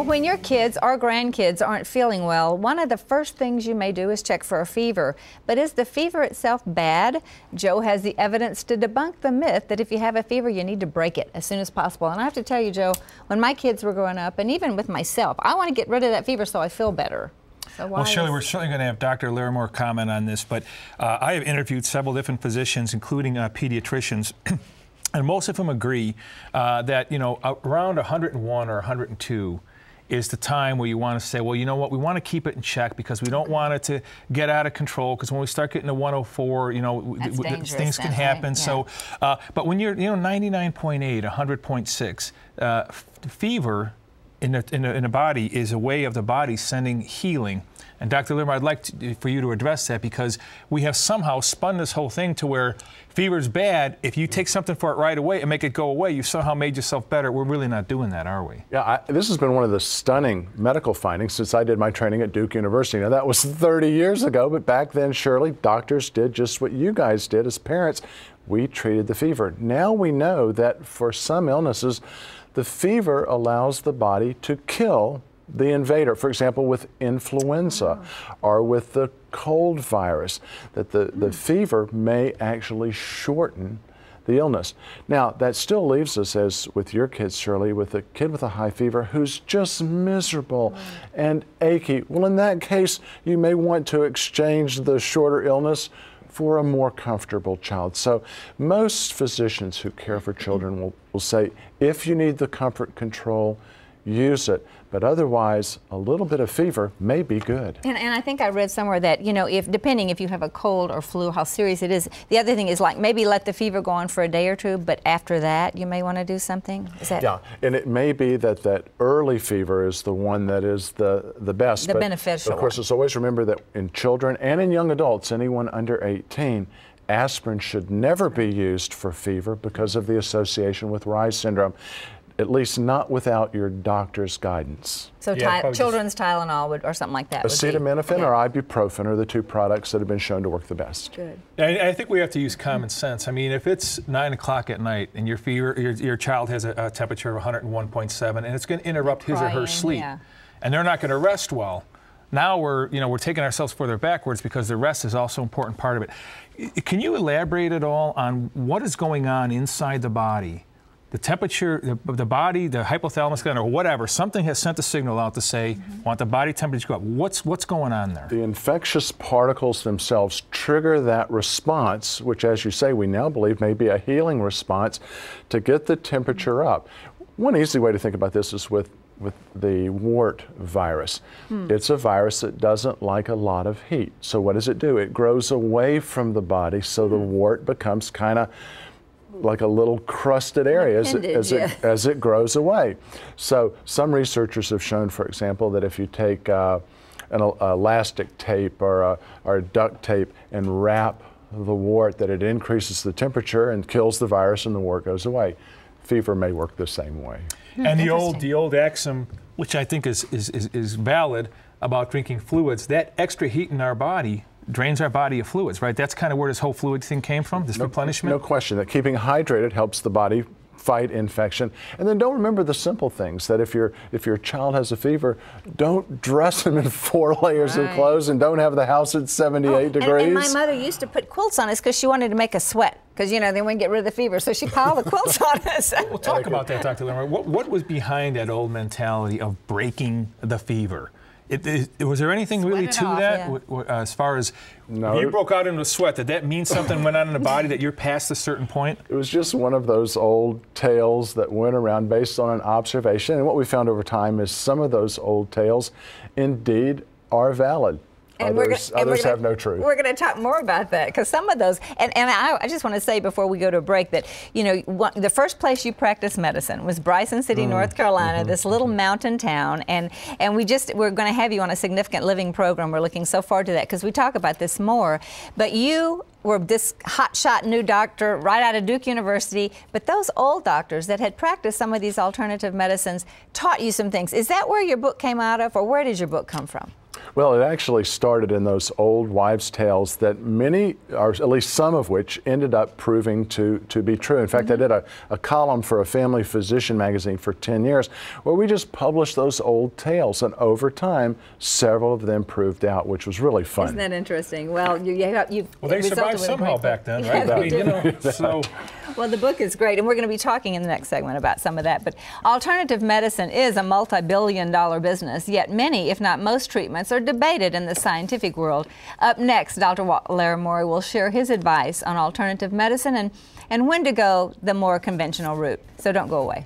Well, when your kids or grandkids aren't feeling well, one of the first things you may do is check for a fever. But is the fever itself bad? Joe has the evidence to debunk the myth that if you have a fever, you need to break it as soon as possible. And I have to tell you, Joe, when my kids were growing up, and even with myself, I want to get rid of that fever so I feel better. So well, Shirley, we're certainly going to have Dr. Larimore comment on this, but I have interviewed several different physicians, including pediatricians, and most of them agree that, you know, around 101 or 102 is the time where you want to say, well, you know what, we want to keep it in check because we don't want it to get out of control, because when we start getting to 104, you know, things can happen. Right? Yeah. So, but when you're, you know, 99.8, 100.6, fever in the body is a way of the body sending healing. And Dr. Larimore, I'd like for you to address that, because we have somehow spun this whole thing to where fever's bad. If you take something for it right away and make it go away, you somehow made yourself better. We're really not doing that, are we? Yeah, this has been one of the stunning medical findings since I did my training at Duke University. Now, that was 30 years ago, but back then, Shirley, doctors did just what you guys did as parents. We treated the fever. Now we know that for some illnesses, the fever allows the body to kill the invader. For example, with influenza or with the cold virus, that the fever may actually shorten the illness. Now, that still leaves us, as with your kids, Shirley, with a kid with a high fever who's just miserable and achy. Well, in that case, you may want to exchange the shorter illness for a more comfortable child. So most physicians who care for children will say, if you need the comfort control, use it. But otherwise, a little bit of fever may be good. And I think I read somewhere that, you know, depending if you have a cold or flu, how serious it is. The other thing is, like, maybe let the fever go on for a day or two, but after that, you may want to do something. Is that? Yeah, and it may be that that early fever is the one that is the best. The beneficial. Of course, let's always remember that in children and in young adults, anyone under 18, aspirin should never be used for fever because of the association with Reye's syndrome. At least not without your doctor's guidance. So children's Tylenol or something like that. Acetaminophen or ibuprofen are the two products that have been shown to work the best. Good. I think we have to use common sense. I mean, if it's 9 o'clock at night and your child has a temperature of 101.7 and it's going to interrupt his or her sleep, and they're not going to rest well, now we're taking ourselves further backwards, because the rest is also an important part of it. Can you elaborate at all on what is going on inside the body? The temperature of the body, the hypothalamus gland, or whatever, something has sent a signal out to say, want the body temperature to go up. What's going on there? The infectious particles themselves trigger that response, which, as you say, we now believe may be a healing response to get the temperature up. One easy way to think about this is with the Wart virus. It's a virus that doesn't like a lot of heat. So what does it do? It grows away from the body, so the wart becomes kind of like a little crusted area as it grows away. So some researchers have shown, for example, that if you take an elastic tape or duct tape and wrap the wart, that it increases the temperature and kills the virus and the wart goes away. Fever may work the same way. And the old axiom, which I think is valid, about drinking fluids, that extra heat in our body drains our body of fluids, right? That's kind of where this whole fluid thing came from, this replenishment? No question. That keeping hydrated helps the body fight infection. And then don't remember the simple things, that if your child has a fever, don't dress them in 4 layers of clothes and don't have the house at 78 degrees. And my mother used to put quilts on us because she wanted to make us sweat, because, you know, they wouldn't get rid of the fever. So she piled the quilts on us. We'll talk about that, Dr. Larimore. What was behind that old mentality of breaking the fever? Was there anything really to that, as far as if you broke out into a sweat, did that mean something went on in the body that you're past a certain point? It was just one of those old tales that went around based on an observation. And what we found over time is some of those old tales indeed are valid. And others have no truth. We're going to talk more about that, because some of those, and I just want to say before we go to a break that, you know, the first place you practiced medicine was Bryson City, North Carolina, this little mountain town, and we're going to have you on a significant living program. We're looking so forward to that, because we talk about this more. But you were this hotshot new doctor right out of Duke University, but those old doctors that had practiced some of these alternative medicines taught you some things. Is that where your book came out of, or where did your book come from? Well, it actually started in those old wives' tales that many, or at least some of which, ended up proving to be true. In fact, I did a column for a family physician magazine for 10 years where we just published those old tales, and over time, several of them proved out, which was really fun. Isn't that interesting? Well, they survived somehow back then, right? Yeah, I mean, you know, so. Well, the book is great, and we're going to be talking in the next segment about some of that. But alternative medicine is a multi-billion-dollar business, yet many, if not most, treatments are debated in the scientific world. Up next, Dr. Walt Larimore will share his advice on alternative medicine and when to go the more conventional route. So don't go away.